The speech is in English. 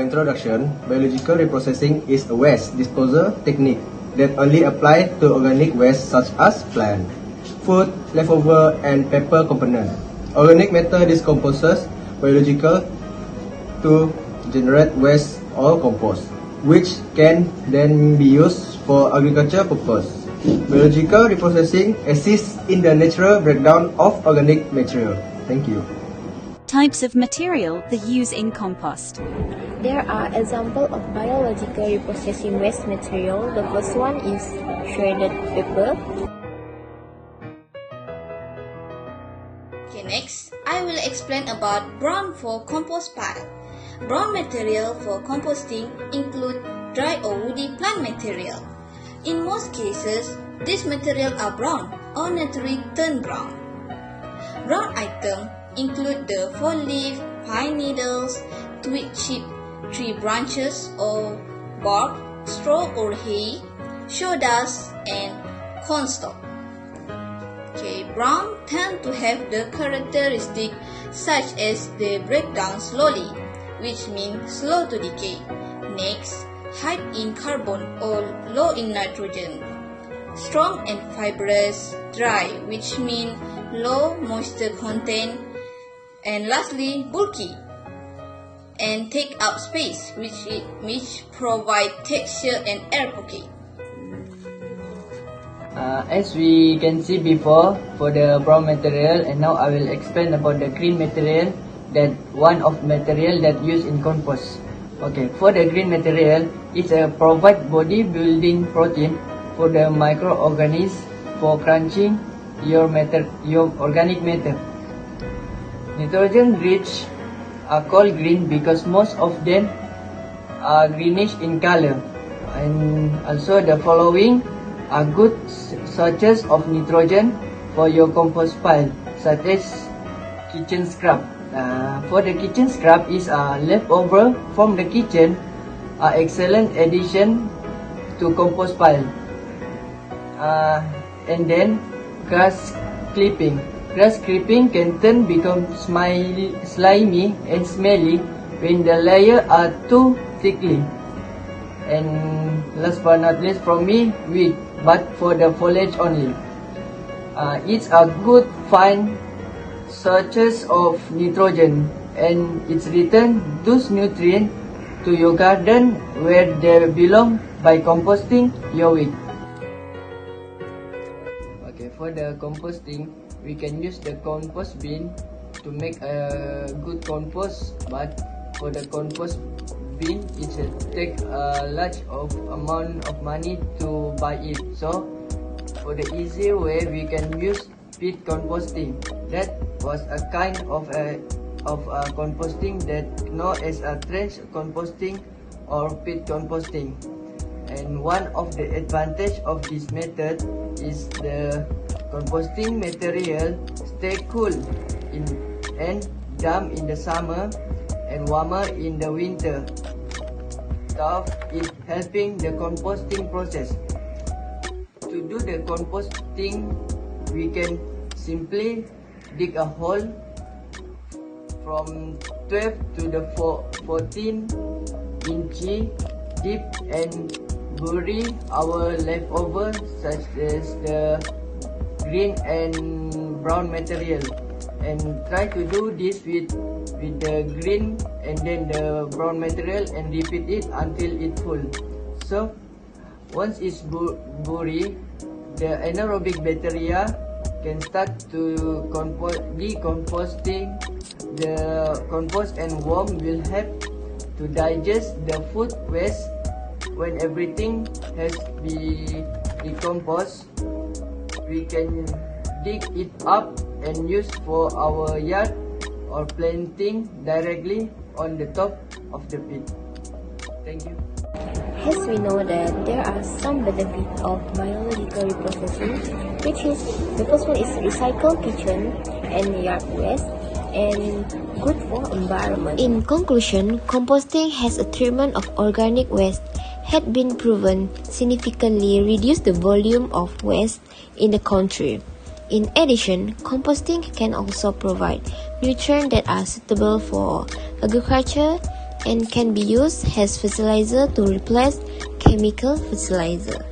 introduction, biological reprocessing is a waste disposal technique that only applies to organic waste such as plant, food, leftover, and paper component. Organic matter decomposes biological to generate waste or compost, which can then be used for agriculture purpose. Biological reprocessing assists in the natural breakdown of organic material. Thank you. Types of material they use in compost. There are examples of biological reprocessing waste material. The first one is shredded paper. Okay, next, I will explain about brown for compost pile. Brown material for composting include dry or woody plant material. In most cases, these materials are brown or naturally turn brown. Brown items include the fall leaf, pine needles, twig chip, tree branches or bark, straw or hay, sawdust, and cornstalk. Okay, brown tend to have the characteristic such as they break down slowly, which means slow to decay. Next, high in carbon or low in nitrogen. Strong and fibrous, dry, which means low moisture content. And lastly, bulky and take up space, which provide texture and air pocket. As we can see before for the brown material, and now I will explain about the green material, that one of material that used in compost. Okay, for the green material, it's a provide body building protein for the microorganisms for crunching your organic matter. Nitrogen-rich are called green because most of them are greenish in color. And also the following are good sources of nitrogen for your compost pile, such as kitchen scrap. For the kitchen scrap is leftover from the kitchen, excellent addition to compost pile. And then grass clipping. Grass clipping can become slimy and smelly when the layers are too thickly. And last but not least from me, wheat, but for the foliage only. It's a good fine sources of nitrogen, and it's return those nutrients to your garden where they belong by composting your wheat. Okay, for the composting, we can use the compost bin to make a good compost, but for the compost bin, it take a large amount of money to buy it. So, for the easy way, we can use pit composting. That was a kind of composting that known as a trench composting or pit composting. And one of the advantage of this method is the composting material stay cool and damp in the summer and warmer in the winter. Thus, it helping the composting process. To do the composting, we can simply dig a hole from 12 to the 14 inches deep and bury our leftover such as the green and brown material, and try to do this with the green and then the brown material and repeat it until it full. So once it's buried, the anaerobic bacteria can start to decomposting the compost, and worm will help to digest the food waste. When everything has been decomposed, we can dig it up and use for our yard or planting directly on the top of the pit. Thank you. As we know that there are some benefits of biological reprocessing, which is the first one is recycle kitchen and yard waste and good for environment. In conclusion, composting has a treatment of organic waste had been proven significantly reduce the volume of waste in the country. In addition, composting can also provide nutrients that are suitable for agriculture and can be used as fertilizer to replace chemical fertilizer.